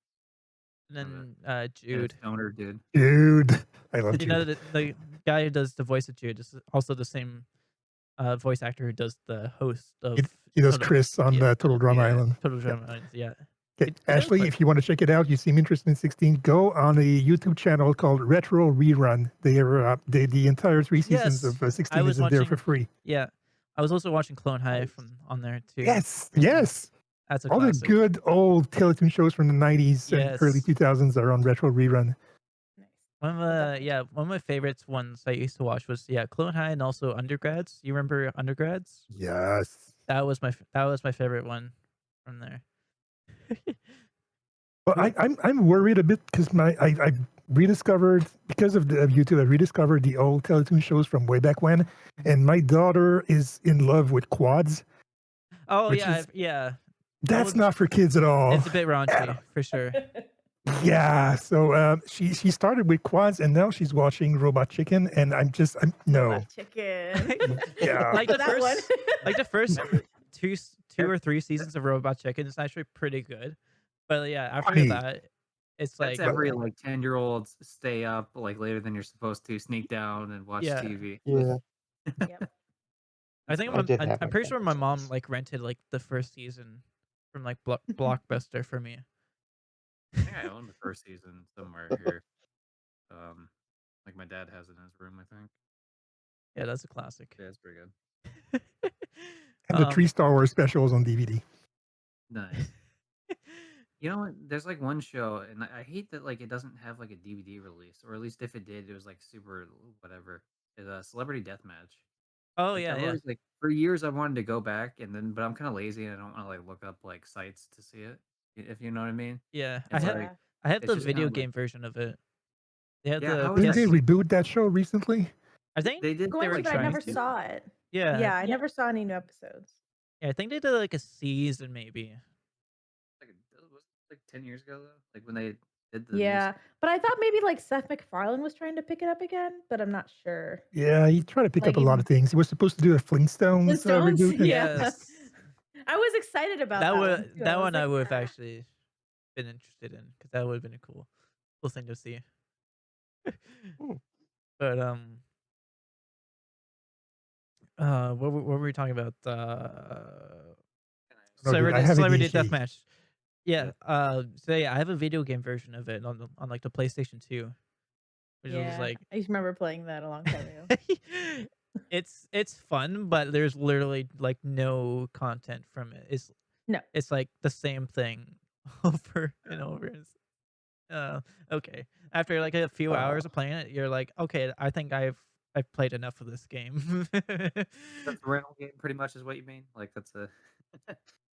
And and then a Jude. stoner dude. Dude, I love You know Jude. the guy who does the voice of Jude is also the same voice actor who does the host He, of he does Total Chris on yeah, Total Drama Yeah, Island. Total Yeah. Drama Islands, yeah. Okay, He does Ashley, play if you want to check it out, you seem interested in 16, go on a YouTube channel called Retro Rerun. The entire 3 seasons Yes. of I 16 was is in there for watching free. yeah. I was also watching Clone High Nice. from on there too. Yes, yes. That's a All the classic. good old Teletoon shows from the 90s and early Yes. 2000s are on Retro Rerun. Nice. One of I'll definitely check one of my favorites ones I used to watch was Clone High and also Undergrads. You remember Undergrads? Yes. That was my favorite one from there. Well, Cool. I'm worried a bit because I rediscovered because of YouTube. I rediscovered the old Teletoon shows from way back when, and my daughter is in love with quads. Oh Which yeah, is- yeah. That's would- not for kids at all. It's a bit raunchy for sure. Yeah. So she started with quads, and now she's watching Robot Chicken, and I'm no. Robot chicken. Yeah. Like For the that one. first like the first two Yep. or three seasons of Robot Chicken is actually pretty good. But yeah, after Funny. that it's that's like every like 10-year-olds stay up like later than you're supposed to, sneak down and watch Yeah. TV. Yeah. Yep. I think I did I'm have my pretty sure my mom fantasies. like rented like the first season from like Blockbuster for me. I think I own the first season somewhere here. Like my dad has it in his room, I think. Yeah, that's a classic. Yeah, it's pretty good. And the 3 Star Wars specials on DVD. Nice. You know what? There's like one show, and I hate that like it doesn't have like a DVD release, or at least if it did, it was like super whatever. Is a Celebrity Deathmatch. Oh Like, yeah, I've yeah. always like for years I wanted to go back, and then but I'm kind of lazy and I don't want to like look up like sites to see it. If you know what I mean. Yeah. It's like Yeah. I have it's the just video kind of like game version of it. They have yeah. the How is Didn't that? they PS reboot that show recently? I think They did they Going were to, like but I trying never to. saw it. Yeah. Yeah, I Yeah. never saw any new episodes. Yeah, I think they did like a season maybe. Like it was like 10 years ago though. Like when they did the Yeah, music. but I thought maybe like Seth MacFarlane was trying to pick it up again, but I'm not sure. Yeah, he tried to pick Like up a lot even of things. He was supposed to do a Flintstones Flintstones. reboot. and- Yeah, Yes. I was excited about that one too. that I was one I like, would have "Ah." actually been interested in because that would have been a cool thing to see. Hmm. But what were we talking about? No, dude, I have Celebrity ADHD. Deathmatch. Yeah. Yeah. So yeah, I have a video game version of it on like the PlayStation 2, which was Yeah, like I just remember playing that a long time ago. it's fun, but there's literally like no content from it. No. It's like the same thing over and over. Okay. After like a few hours of playing it, you're like, okay, I think I've played enough of this game. That's a rental game, pretty much, is what you mean. Like that's a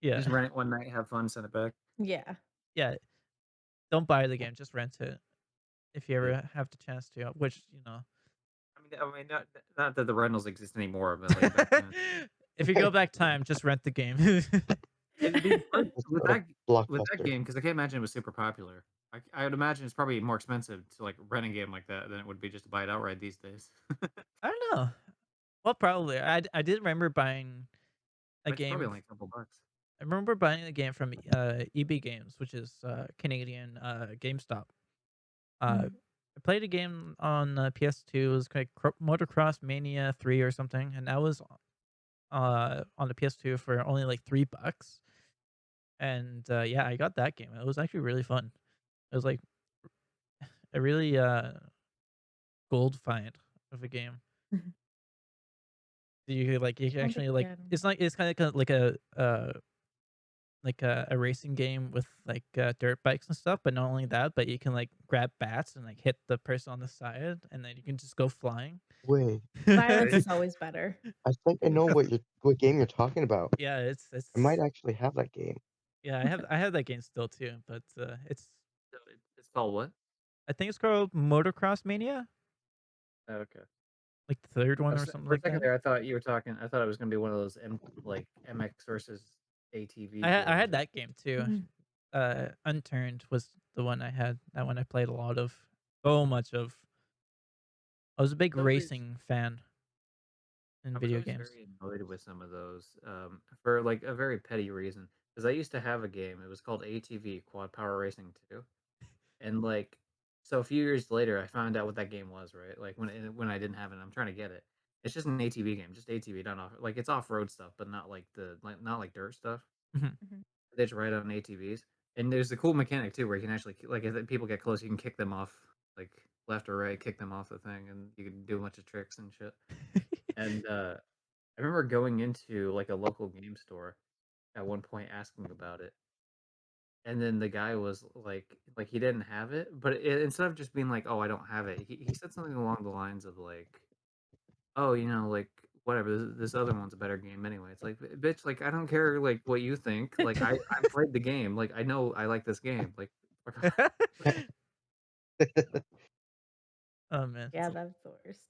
Yeah. just rent it one night, have fun, send it back. Yeah. Yeah. Don't buy the game, just rent it if you ever Yeah. have the chance to, which, I mean, not that the rentals exist anymore, but like back then, if you go back time, just rent the game. it'd be fun Just with go to that Blockbuster. game because I can't imagine it was super popular. I would imagine it's probably more expensive to like rent a game like that than it would be just to buy it outright these days. I don't know. Well, probably. I did remember buying a It's probably game. only a couple bucks. I remember buying a game from EB Games, which is Canadian GameStop. Mhm. I played a game on PS2. It was like Motocross Mania 3 or something, and that was on the PS2 for only like $3. And yeah, I got that game. It was actually really fun. It was like a really gold find of a game. Mhm. You can I don't think actually yeah, I don't it's know. like it's kind of like a racing game with dirt bikes and stuff. But not only that, but you can like grab bats and like hit the person on the side, and then you can just go flying. Wait, Violence Right? is always better. I think I know what game you're talking about. Yeah, I might it's actually have that game. yeah. I have that game still too, but it's So it's called what? I think it's called Motocross Mania, Oh, okay. like the third I one or was, something for a like second that. there, I thought you were talking. I thought it was gonna be one of those like MX versus ATV I games had or that game too. Mhm. Unturned was the one I had. That one I played a lot of, so much of. I was a big always. racing fan in I was video always games. very annoyed with some of those for like a very petty reason. Because I used to have a game. It was called ATV Quad Power Racing 2, and like so a few years later, I found out what that game was. Right, like when I didn't have it, I'm trying to get it. It's just an ATV game, just ATV, not off like it's off road stuff, but not like not like dirt stuff. Mhm. Mhm. They just ride on ATVs, and there's a cool mechanic too where you can actually like if people get close, you can kick them off like left or right, kick them off the thing, and you can do a bunch of tricks and shit. And I remember going into like a local game store at one point asking about it, and then the guy was like he didn't have it, but instead of just being like, "Oh, I don't have it," he said something along the lines of like, "Oh, like whatever, this other one's a better game anyway." It's like, bitch, like I don't care like what you think. Like I played the game. Like I know I like this game. Like fuck off. Oh man. Yeah, that's the worst.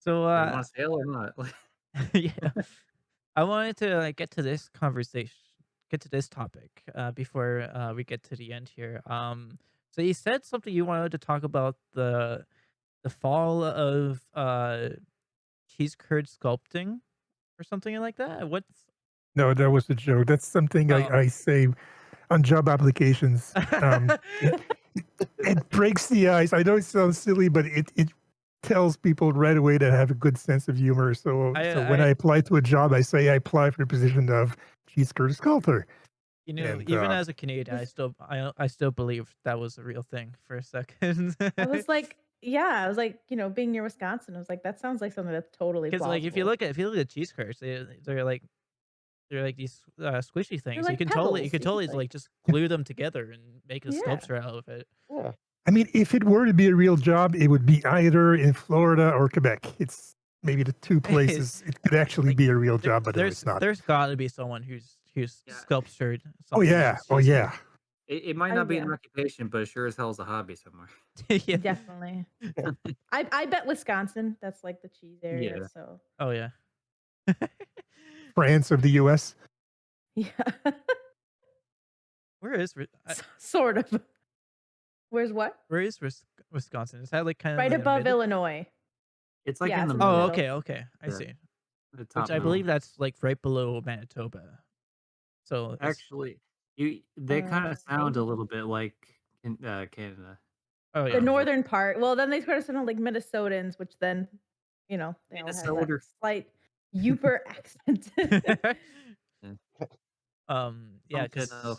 So Like, you want to sale or not? Like, yeah, I wanted to like get to this topic before we get to the end here. So you said something you wanted to talk about the fall of cheese curd sculpting or something like that. What's No, that was a joke. That's something oh I say on job applications. It breaks the ice. I know it sounds silly, but it tells people right away that I have a good sense of humor. So when I I apply to a job, I say I apply for the position of cheese curd sculptor. And even as a Canadian, Was I still believe that was a real thing for a second. I was like, yeah, I was like, being near Wisconsin, I was like, that sounds like something that's totally Because like plausible. if you look at cheese curds, they're like these squishy They're things. like You pebbles. could You could totally like, like just glue them together and make a yeah. sculpture out of it. Yeah. I mean, if it were to be a real job, it would be either in Florida or Quebec. It's maybe the two It's places it could actually like be a real job, but no, it's not. there's got to be someone who's yeah, sculptured Oh something out yeah, of oh cheese yeah. curd. it might I not be an yeah, occupation, but it sure as hell is a hobby somewhere. Yeah. definitely. I bet Wisconsin. That's like the cheese area. Yeah. So Oh yeah. France of the U.S. yeah, Where is sort of. Where's what? Wisconsin? Is that like kind of Right like in the above middle? Illinois. It's like Yeah, in the it's in the Oh, middle. middle. okay, okay. I Yeah, see. the Which top I middle. believe that's like right below Manitoba. So it's Actually, they kind of sound a Maybe little bit like in Canada. oh the yeah. But northern part. Well, then they sort of sound like Minnesotans, which then, they all have that Minnesota. slight Yooper accent. Yeah, Yeah, don't you know?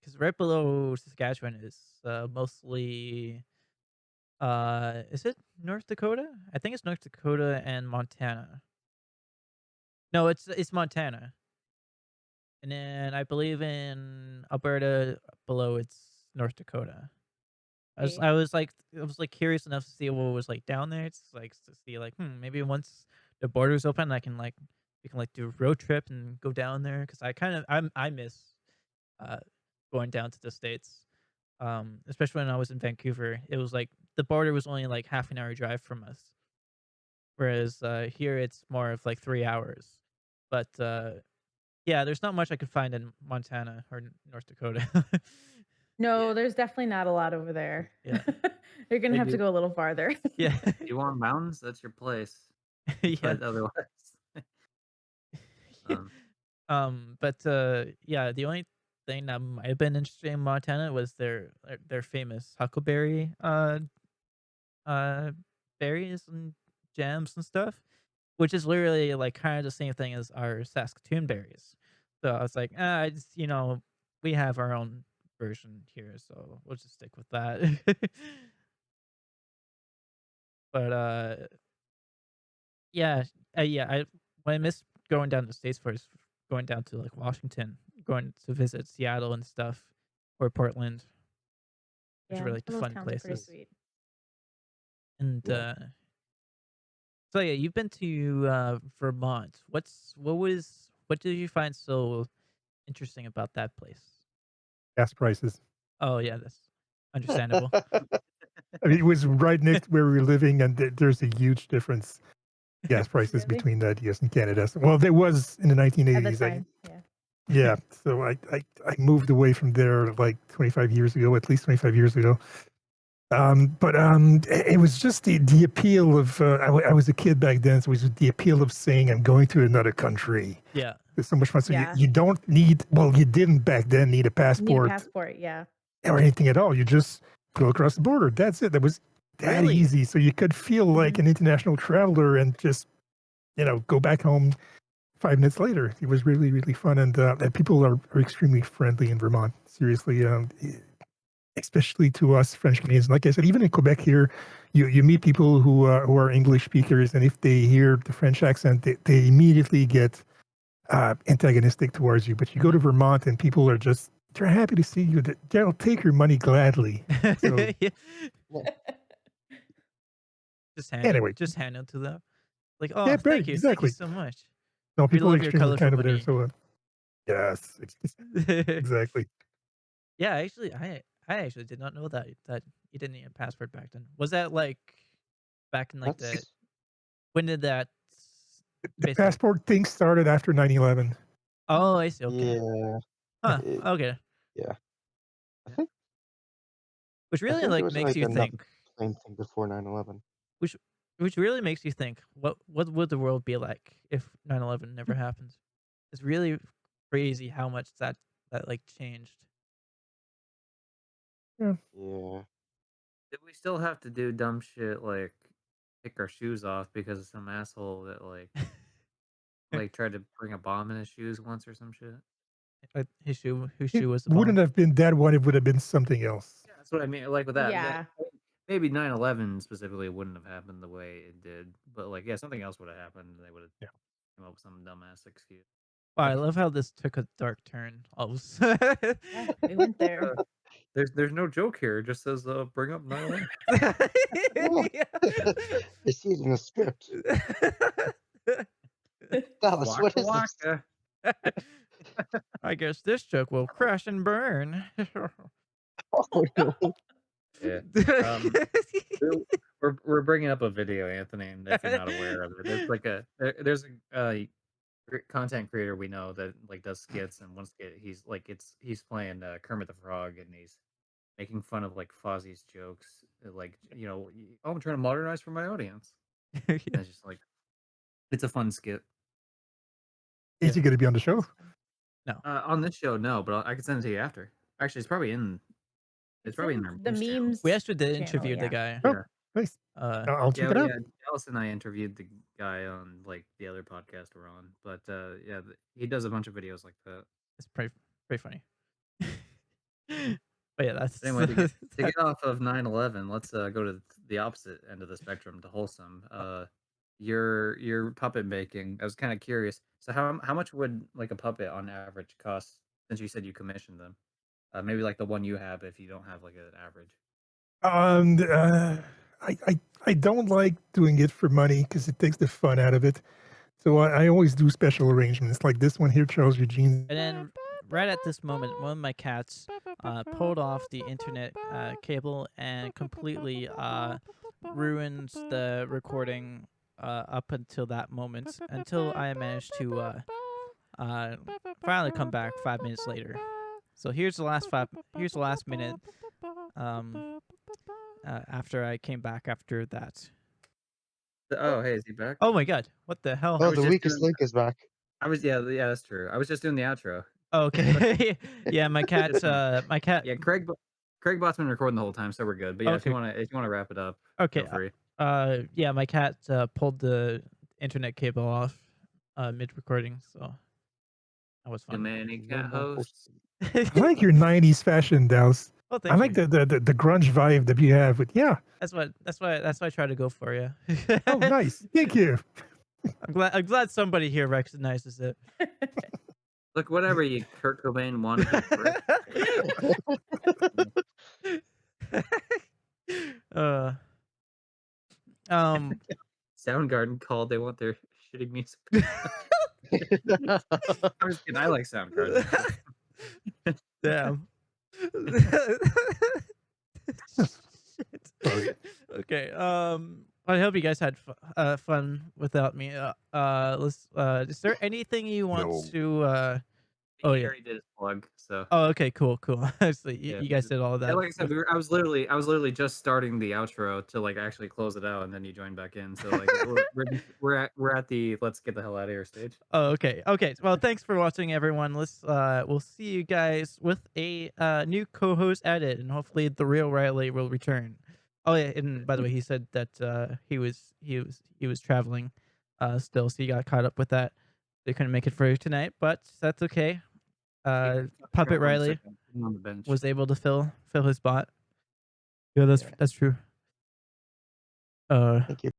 because right below Saskatchewan is mostly is it North Dakota? I think it's North Dakota and Montana. No, it's Montana. And then I believe in Alberta below it's North Dakota. Okay. I was like curious enough to see what was like down there. It's like to see like maybe once the borders open, I can like we can like do a road trip and go down there because I miss uh going down to the states. Especially when I was in Vancouver, it was like the border was only like half an hour drive from us, whereas here it's more of like 3 hours. But yeah, there's not much I could find in Montana or North Dakota. No, there's definitely not a lot over there. Yeah, You're gonna They have to do. go a little farther. yeah, You want mountains? That's your place. yeah. But otherwise, um, But yeah, the only thing that might have been interesting in Montana was their famous huckleberry uh berries and jams and stuff, which is literally like kind of the same thing as our Saskatoon berries. So I was like, I just we have our own version here, so we'll just stick with that. But Yeah, yeah. What I miss going down to the States for is going down to like Washington, going to visit Seattle and stuff, or Portland, which are Yeah, really some of those fun towns are pretty places. sweet. And Yeah. so yeah, you've been to Vermont. What did you find so interesting about that place? Gas prices. Oh yeah, that's understandable. I mean, it was right next to where we were living, and there's a huge difference gas prices Really? between the US and Canada. Well, there was in the At the 1980s. time, yeah. Yeah, so I moved away from there like 25 years ago, at least 25 years ago. It was just the appeal of I was a kid back then, so it was the appeal of saying I'm going to another country. Yeah. It's so much fun. So Yeah. you don't need, well, you didn't back then need a You need a passport passport, yeah. or anything at all. You just go across the border. That's it. That was that Really? easy. So you could feel like Mhm. an international traveler and just go back home 5 minutes later. It was really, really fun, and people are extremely friendly in Vermont. Seriously, especially to us French Canadians. Like I said, even in Quebec here, you meet people who are English speakers, and if they hear the French accent, they immediately get antagonistic towards you. But you go to Vermont, and people are just they're happy to see you. They'll take your money gladly. So Yeah. Yeah. anyway, Just hand it to them. Like, oh, yeah, right, thank you exactly. so much. No, We people are love your extremely colorful kind over there. hoodie. So yes, exactly. Yeah, actually, I actually did not know that you didn't need a passport back then. Was that like back in like the That's when did that The basically? passport thing started after 9/11. Oh, I see. Okay. yeah. Huh. It, Okay. yeah. I Yeah. think Which I really think there like was makes like you another think. plane thing before 9/11. Which which really makes you think. What would the world be like if 9/11 never happened? It's really crazy how much that like changed. Yeah. Yeah. Did we still have to do dumb shit like take our shoes off because of some asshole that like tried to bring a bomb in his shoes once or some shit? Whose It shoe was the wouldn't bomb? have been that one. It would have been something else. Yeah, that's what I mean. Like with that Yeah. maybe 9/11 specifically wouldn't have happened the way it did, but like yeah, something else would have happened. And they would have Yeah. come up with some dumbass excuse. Wow, I love how this took a dark turn. All of a sudden. Yeah, we went there. There's no joke here. It just says bring up 9/11. Oh, Yeah. it's using a script. Dallas, what Waka is this? waka. I guess this joke will crash and burn. Oh no. Yeah. We're bringing up a video, Anthony, and if you're not aware of it, there's like there's a content creator we know that like does skits, and one skit he's playing Kermit the Frog, and he's making fun of like Fozzie's jokes, like oh, I'm trying to modernize for my audience. And it's just like it's a fun skit. Is he going to be on the show? That's fun. No. On this show, no, but I can send it to you after. Actually, it's probably in It's their in the news channel. memes We actually did channel, interview the yeah. guy. Oh, Yeah. nice. Uh, I'll check it out. Yeah, Dallas and I interviewed the guy on like the other podcast we're on, but yeah, he does a bunch of videos like that. it's pretty funny. But yeah, that's Anyway, to get off of 9/11, let's go to the opposite end of the spectrum, to wholesome. Your puppet making. I was kind of curious. So how much would like a puppet on average cost? Since you said you commissioned them, maybe like the one you have if you don't have like an average. I don't like doing it for money because it takes the fun out of it. So I always do special arrangements like this one here, Charles Eugene. And then right at this moment, one of my cats pulled off the internet cable and completely ruined the recording up until that moment. Until I managed to finally come back 5 minutes later. So here's the last minute. After I came back after that. Oh, hey, is he back? Oh my god! What the hell? Oh, was the just weakest doing- link is back. yeah, that's true. I was just doing the outro. Oh, okay. Yeah, my cat. My cat. Yeah, Craig Bot's been recording the whole time, so we're good. But yeah, Okay. if you wanna wrap it up, Okay. feel free. Yeah, my cat pulled the internet cable off mid recording, so that was Too fun. many No cat more hosts. I like your 90s fashion, Dallas. Oh, thank I like you. the grunge vibe that you have with That's why I try to go for. Yeah. Oh, nice. Thank you. I'm glad somebody here recognizes it. Look, whatever you Kurt Cobain wannabe prick. uh, um, Soundgarden called. They want their shitty music. I'm just kidding. I like Soundgarden. damn. Sorry. Shit. Okay. I hope you guys had fun without me. Let's. Is there anything you want No. to? Oh He yeah. already did his plug, so Oh, okay. Cool. So you, yeah. you guys did all of Yeah, that. like I said, I was literally just starting the outro to like actually close it out, and then you joined back in. So like we're at the let's get the hell out of here stage. Oh, okay. Okay. Well, thanks for watching, everyone. We'll see you guys with a new co-host added, and hopefully the real Riley will return. Oh yeah, and by the way, he said that he was traveling still, so he got caught up with that. They couldn't make it for tonight, but that's okay. Puppet Riley On the bench. was able to fill his spot. Yeah, that's true. Thank you.